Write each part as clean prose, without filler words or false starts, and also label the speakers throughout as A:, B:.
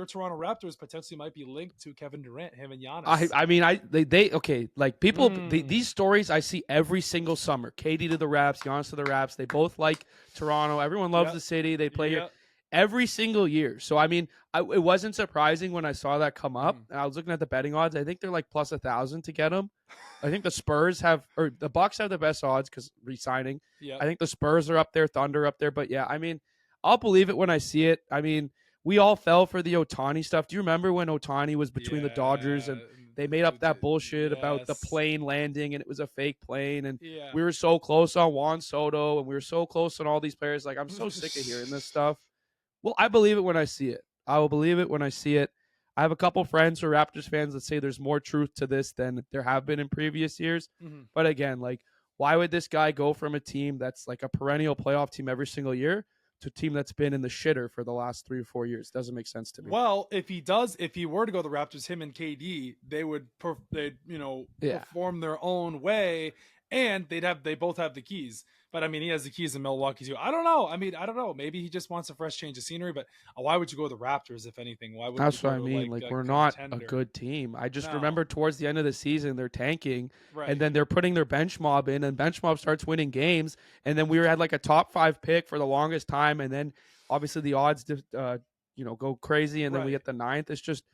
A: your Toronto Raptors potentially might be linked to Kevin Durant, him and Giannis.
B: I mean, they okay, like people,
A: Mm.
B: these stories I see every single summer. KD to the Raps, Giannis to the Raps. They both like Toronto. Everyone loves
A: Yep.
B: the city. They play here
A: Yep.
B: every single year. So I mean, it wasn't surprising when I saw that come up.
A: Mhm.
B: And I was looking at the betting odds. I think they're like plus 1,000 to get him. I think the Spurs have, or the Bucks have the best odds because re-signing.
A: Yep.
B: I think the Spurs are up there, Thunder up there. But yeah, I mean, I'll believe it when I see it. I mean, we all fell for the Otani stuff. Do you remember when Otani was between the Dodgers and they made up that bullshit about the
A: Yes.
B: plane landing and it was a fake plane and
A: Yeah.
B: we were so close on Juan Soto and we were so close on all these players. Like, I'm so sick of hearing this stuff. Well, I believe it when I see it. I will believe it when I see it. I have a couple friends who are Raptors fans that say there's more truth to this than there have been in previous years.
A: Mm-hmm.
B: But again, like, why would this guy go from a team that's like a perennial playoff team every single year to a team that's been in the shitter for the last 3 or 4 years? Doesn't make sense to me.
A: Well, if he were to go to the Raptors, him and KD, they'd perform their own way, and they both have the keys. But I mean, he has the keys in Milwaukee too. I don't know. I mean, I don't know. Maybe he just wants a fresh change of scenery. But why would you go to the Raptors if anything? Why would
B: That's
A: you
B: what
A: go
B: I
A: to,
B: mean.
A: like
B: We're not a
A: contender?
B: good team. I just
A: No.
B: remember towards the end of the season, they're tanking,
A: Right.
B: and then they're putting their bench mob in, and bench mob starts winning games, and then we had like a top 5 pick for the longest time, and then obviously the odds, go crazy, and then we
A: Right.
B: get the 9th. It's just,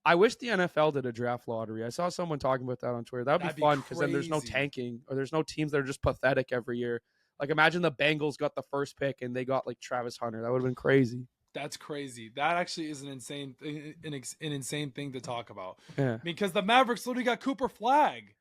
B: I wish the NFL did a draft lottery. I saw someone talking about that on Twitter. That'd
A: That'd
B: be
A: be
B: fun because then there's no
A: crazy.
B: tanking or there's no teams that are just pathetic every year. Like, imagine the Bengals got the first pick and they got like Travis Hunter. That would have been crazy.
A: That's crazy. That actually is an insane thing to talk about.
B: Yeah.
A: Because the Mavericks literally got Cooper Flag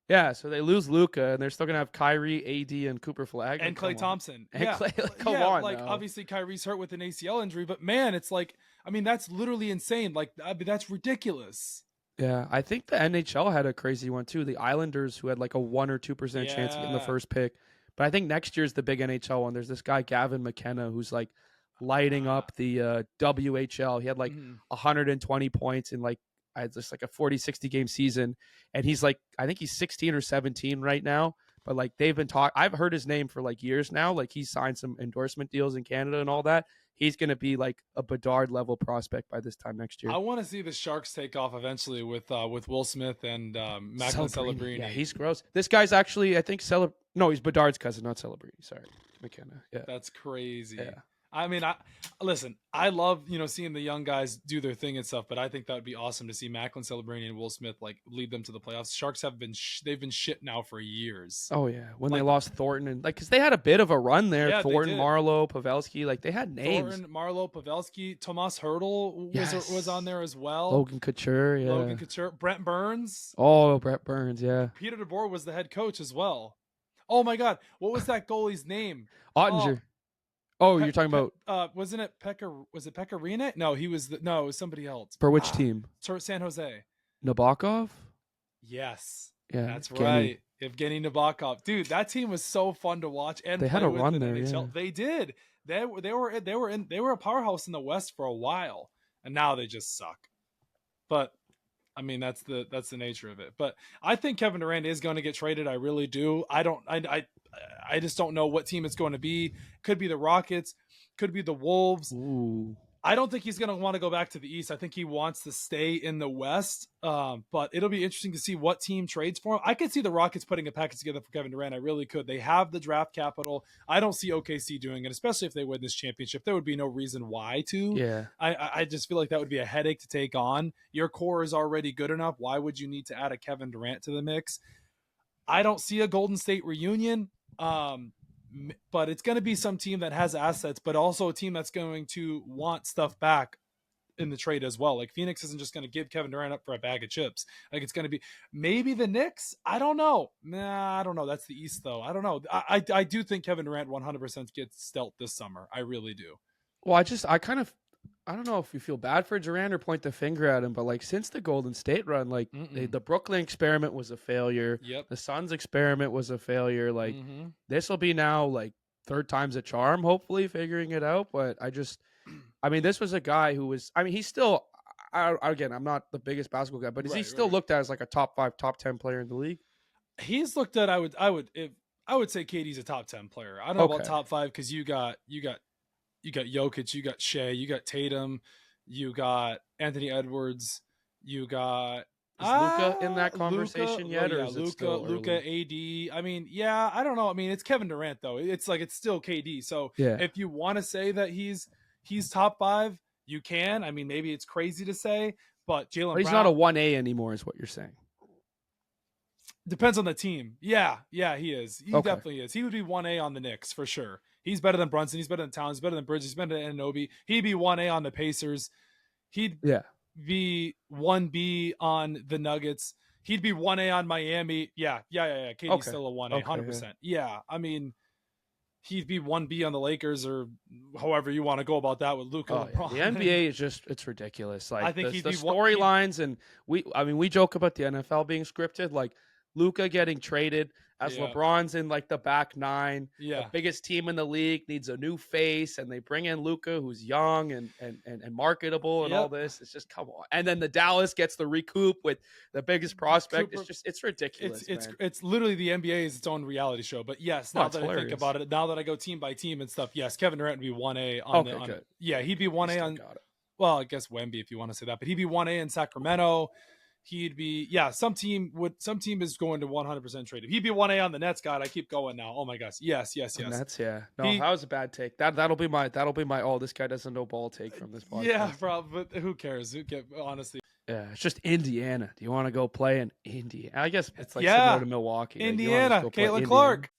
B: Yeah, so they lose Luka, and they're still gonna have Kyrie, AD, and Cooper Flag,
A: and Klay Thompson.
B: And
A: Yeah,
B: Klay, come
A: yeah.
B: on,
A: Like
B: now.
A: obviously Kyrie's hurt with an ACL injury, but man, it's like, I mean, that's literally insane. Like, I mean, that's ridiculous.
B: Yeah, I think the NHL had a crazy one too. The Islanders, who had like a 1 or 2% chance of getting the
A: Yeah.
B: first pick, but I think next year's the big NHL one. There's this guy Gavin McKenna who's like lighting up the WHL. He had like 120 points in like just like a 40-60 game season, and he's like, I think he's 16 or 17 right now. But like they've been talking, I've heard his name for like years now. Like he's signed some endorsement deals in Canada and all that. He's going to be like a Bedard level prospect by this time next year.
A: I want to see the Sharks take off eventually with Will Smith and Macklin Celebrini.
B: Yeah, he's gross. This guy's actually, I think, no, he's Bedard's cousin, not Celebrini. Sorry, McKenna. Yeah,
A: That's crazy.
B: Yeah.
A: I mean, listen, I love, seeing the young guys do their thing and stuff, but I think that would be awesome to see Macklin Celebrini and Will Smith like lead them to the playoffs. Sharks have been they've been shit now for years.
B: Oh yeah, when they lost Thornton and like, because they had a bit of a run there.
A: Yeah,
B: Thornton, Marlowe, Pavelski, like they had names.
A: Thornton, Marlowe, Pavelski, Tomas Hertl was on there as well.
B: Logan Couture,
A: Brent Burns.
B: Oh, Brett Burns, yeah.
A: Peter DeBoer was the head coach as well. Oh my God, what was that goalie's name?
B: Ottinger. Oh, you're talking about
A: wasn't it Pekka? Was it Pecorino? No, it was somebody else.
B: For which team?
A: San Jose.
B: Nabokov?
A: Yes.
B: Yeah,
A: that's right. Evgeny Nabokov. Dude, that team was so fun to watch and
B: they had a run there. Yeah.
A: They did. They were a powerhouse in the West for a while, and now they just suck. But I mean, that's the nature of it. But I think Kevin Durant is going to get traded. I really do. I just don't know what team it's going to be. Could be the Rockets, could be the Wolves.
B: Ooh.
A: I don't think he's going to want to go back to the East. I think he wants to stay in the West. But it'll be interesting to see what team trades for him. I could see the Rockets putting a package together for Kevin Durant. I really could. They have the draft capital. I don't see OKC doing it, especially if they win this championship. There would be no reason why to.
B: Yeah.
A: I just feel like that would be a headache to take on. Your core is already good enough. Why would you need to add a Kevin Durant to the mix? I don't see a Golden State reunion. But it's going to be some team that has assets, but also a team that's going to want stuff back in the trade as well. Like Phoenix isn't just going to give Kevin Durant up for a bag of chips. Like it's going to be maybe the Knicks. I don't know. I don't know. That's the East though. I don't know. I do think Kevin Durant 100% gets dealt this summer. I really do.
B: Well, I don't know if you feel bad for Durant or point the finger at him, but like since the Golden State run, like the Brooklyn experiment was a failure.
A: Yep.
B: The Suns experiment was a failure. Like this will be now like third time's a charm, hopefully figuring it out. But I mean, this was a guy who was, I mean, he's still, again, I'm not the biggest basketball guy, but is he still looked at as like a top 5, top 10 player in the league?
A: He's looked at, I would say KD's a top 10 player. I don't know about top 5 because you got Jokic, you got Shea, you got Tatum, You got Anthony Edwards. You got
B: Is Luka in that conversation
A: Luka,
B: yet, or
A: yeah,
B: is it
A: Luka,
B: still
A: Luka,
B: early?
A: AD. I mean, yeah, I don't know. I mean, it's Kevin Durant though. It's like it's still KD. So
B: Yeah,
A: if you want to say that he's top 5, you can. I mean, maybe it's crazy to say, but
B: but
A: Jaylen
B: he's not a
A: Brown
B: 1A anymore, is what you're saying.
A: depends on the team. Yeah, he is. He
B: Okay.
A: definitely is. He would be 1A on the Knicks for sure. He's better than Brunson. He's better than Towns. He's better than Bridges. He's better than Anunoby. He'd be 1A on the Pacers. He'd
B: Yeah.
A: be 1B on the Nuggets. He'd be 1A on Miami. Yeah. KD's
B: Okay.
A: still a 1A,
B: Okay,
A: 100%. Yeah. I mean, he'd be 1B on the Lakers or however you want to go about that with Luka.
B: Oh, yeah. The NBA is just, it's ridiculous. Like
A: I think
B: the
A: he'd be
B: storylines, and we joke about the NFL being scripted. Like Luka getting traded as
A: Yeah.
B: LeBron's in like the back 9.
A: Yeah.
B: The biggest team in the league needs a new face, and they bring in Luka, who's young and marketable and
A: Yep.
B: all this. It's just, come on. And then the Dallas gets the recoup with the biggest prospect.
A: Cooper.
B: It's just, it's ridiculous.
A: It's literally the NBA is its own reality show. But yes, now
B: it's
A: that
B: hilarious.
A: I think about it, now that I go team by team and stuff, yes, Kevin Durant would be 1A on
B: Okay, good.
A: Yeah, he'd be 1A on. Well, I guess Wemby if you want to say that, but he'd be 1A in Sacramento. He'd be some team is going to 100% trade him. He'd be 1A on the Nets. God, I keep going now. Oh my gosh, yes.
B: Nets, yeah. No, that was a bad take. That'll be my oh, this guy doesn't know ball take from this podcast.
A: Yeah, probably. But who cares? Honestly.
B: Yeah, it's just Indiana. Do you want to go play in Indiana? I guess it's like similar to Milwaukee.
A: Indiana, Caitlin Clark.